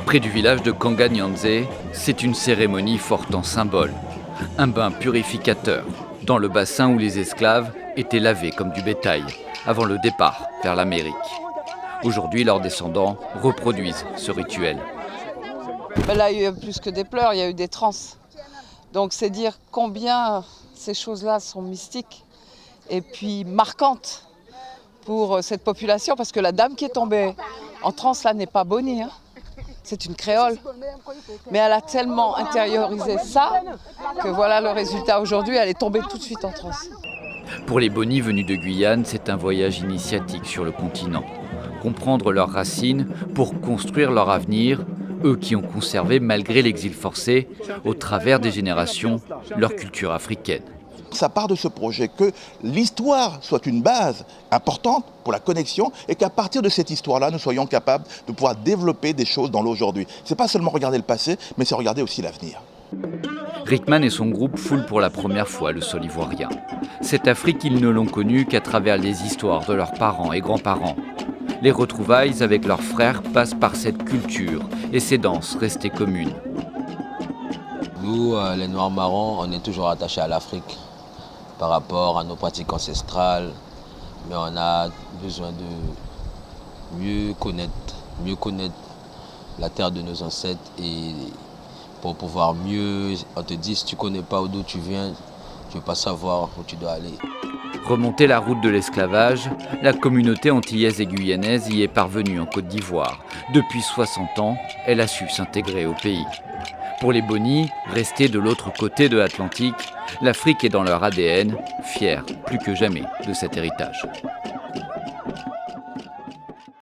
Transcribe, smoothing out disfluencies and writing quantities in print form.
Près du village de Kanganyanze, c'est une cérémonie forte en symbole. Un bain purificateur, dans le bassin où les esclaves étaient lavés comme du bétail, avant le départ vers l'Amérique. Aujourd'hui, leurs descendants reproduisent ce rituel. Là, il y a eu plus que des pleurs, il y a eu des transes. Donc c'est dire combien ces choses-là sont mystiques et puis marquantes pour cette population, parce que la dame qui est tombée en transe là n'est pas Bonnie, hein. C'est une créole. Mais elle a tellement intériorisé ça que voilà le résultat aujourd'hui, elle est tombée tout de suite en transe. Pour les Bonnies venus de Guyane, c'est un voyage initiatique sur le continent. Comprendre leurs racines pour construire leur avenir, eux qui ont conservé, malgré l'exil forcé, au travers des générations, leur culture africaine. Ça part de ce projet que l'histoire soit une base importante pour la connexion et qu'à partir de cette histoire-là, nous soyons capables de pouvoir développer des choses dans l'aujourd'hui. Ce n'est pas seulement regarder le passé, mais c'est regarder aussi l'avenir. Rickman et son groupe foulent pour la première fois le sol ivoirien. Cette Afrique, ils ne l'ont connue qu'à travers les histoires de leurs parents et grands-parents. Les retrouvailles avec leurs frères passent par cette culture et ces danses restées communes. Nous, les Noirs marrons, on est toujours attachés à l'Afrique par rapport à nos pratiques ancestrales, mais on a besoin de mieux connaître la terre de nos ancêtres, et pour pouvoir mieux, on te dit, si tu ne connais pas d'où tu viens, tu ne peux pas savoir où tu dois aller. Remonter la route de l'esclavage, la communauté antillaise et guyanaise y est parvenue en Côte d'Ivoire. Depuis 60 ans, elle a su s'intégrer au pays. Pour les Bonnies, restés de l'autre côté de l'Atlantique, l'Afrique est dans leur ADN, fiers plus que jamais de cet héritage.